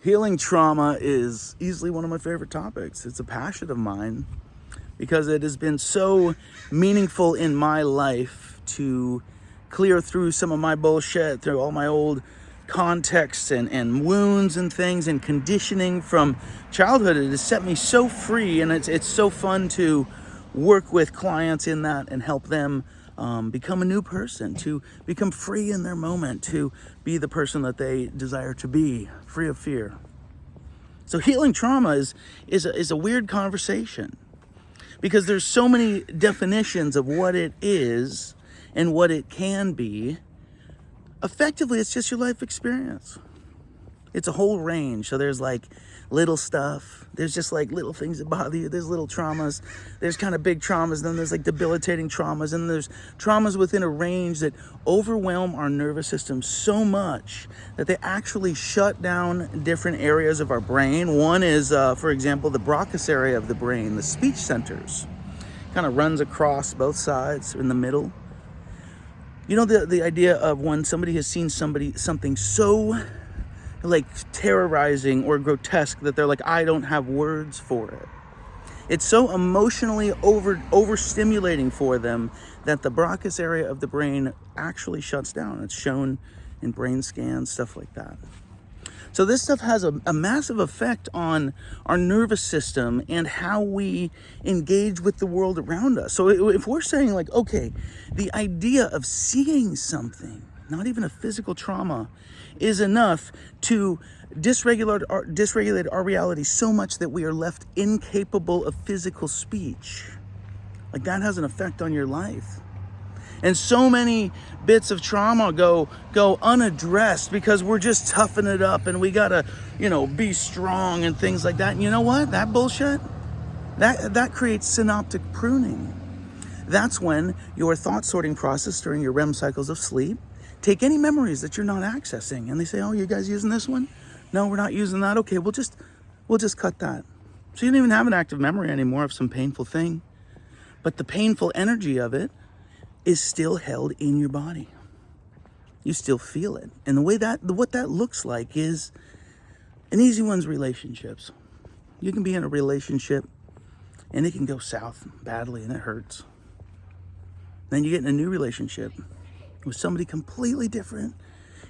Healing trauma is easily one of my favorite topics. It's a passion of mine because it has been so meaningful in my life to clear through some of my bullshit, through all my old contexts and wounds and things and conditioning from childhood. It has set me so free, and it's so fun to work with clients in that and help them become a new person, to become free in their moment, to be the person that they desire to be, free of fear. So healing trauma is a weird conversation because there's so many definitions of what it is and what it can be. Effectively, it's just your life experience. It's a whole range. So there's like little stuff. There's just like little things that bother you. There's little traumas. There's kind of big traumas. Then there's like debilitating traumas. And there's traumas within a range that overwhelm our nervous system so much that they actually shut down different areas of our brain. One is, for example, the Broca's area of the brain, the speech centers. Kind of runs across both sides in the middle. You know, the idea of when somebody has seen something so like terrorizing or grotesque that they're like, I don't have words for it. It's so emotionally overstimulating for them that the Broca's area of the brain actually shuts down. It's shown in brain scans, stuff like that. So this stuff has a massive effect on our nervous system and how we engage with the world around us. So if we're saying like, okay, the idea of seeing something, not even a physical trauma, is enough to dysregulate our reality so much that we are left incapable of physical speech. Like that has an effect on your life. And so many bits of trauma go unaddressed because we're just toughing it up and we gotta, be strong and things like that. And you know what? That bullshit, that creates synaptic pruning. That's when your thought sorting process during your REM cycles of sleep take any memories that you're not accessing. And they say, oh, you guys using this one? No, we're not using that. Okay, we'll just cut that. So you don't even have an active memory anymore of some painful thing. But the painful energy of it is still held in your body. You still feel it. And what that looks like is an easy one's relationships. You can be in a relationship and it can go south badly and it hurts. Then you get in a new relationship with somebody completely different.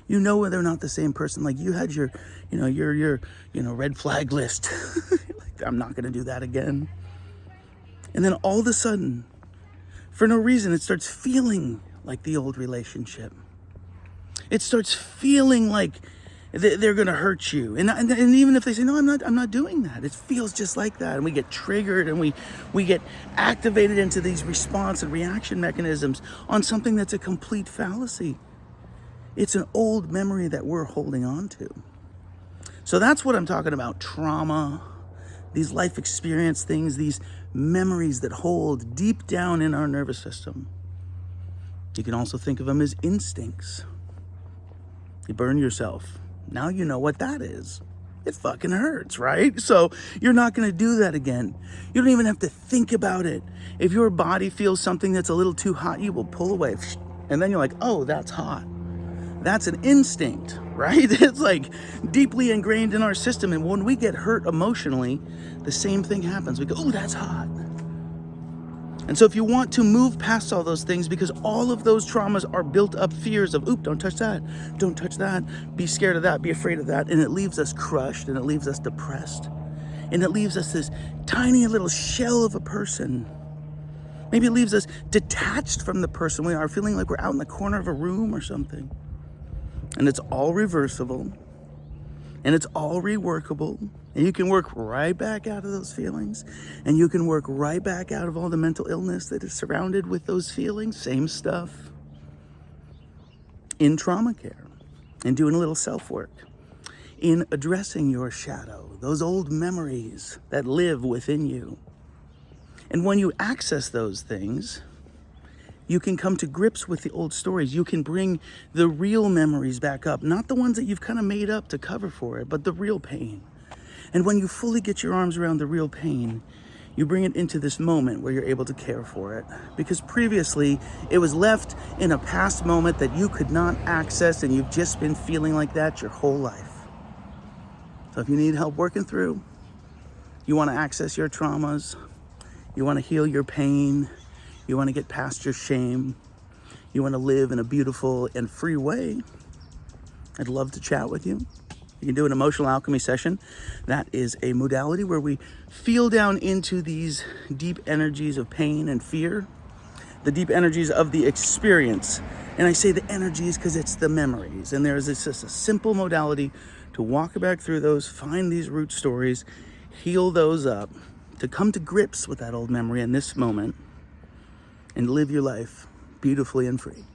You know they're not the same person. Like you had your red flag list. Like, I'm not gonna do that again. And then all of a sudden, for no reason, it starts feeling like the old relationship. It starts feeling like they're gonna hurt you. And even if they say, no, I'm not doing that. It feels just like that. And we get triggered and we get activated into these response and reaction mechanisms on something that's a complete fallacy. It's an old memory that we're holding on to. So that's what I'm talking about. Trauma, these life experience things, these memories that hold deep down in our nervous system. You can also think of them as instincts. You burn yourself. Now you know what that is. It fucking hurts, right? So you're not going to do that again. You don't even have to think about it. If your body feels something that's a little too hot, you will pull away. And then you're like, oh, that's hot. That's an instinct, right? It's like deeply ingrained in our system. And when we get hurt emotionally, the same thing happens. We go, oh, that's hot. And so if you want to move past all those things, because all of those traumas are built up fears of, oop, don't touch that, be scared of that, be afraid of that, and it leaves us crushed, and it leaves us depressed, and it leaves us this tiny little shell of a person. Maybe it leaves us detached from the person we are, feeling like we're out in the corner of a room or something. And it's all reversible, and it's all reworkable, and you can work right back out of those feelings, and you can work right back out of all the mental illness that is surrounded with those feelings. Same stuff in trauma care, and doing a little self-work, in addressing your shadow, those old memories that live within you. And when you access those things, you can come to grips with the old stories. You can bring the real memories back up, not the ones that you've kind of made up to cover for it, but the real pain. And when you fully get your arms around the real pain, you bring it into this moment where you're able to care for it. Because previously, it was left in a past moment that you could not access, and you've just been feeling like that your whole life. So if you need help working through, you want to access your traumas, you want to heal your pain, you want to get past your shame, you want to live in a beautiful and free way, I'd love to chat with you. You can do an emotional alchemy session. That is a modality where we feel down into these deep energies of pain and fear, the deep energies of the experience. And I say the energies because it's the memories. And there's just a simple modality to walk back through those, find these root stories, heal those up, to come to grips with that old memory in this moment and live your life beautifully and free.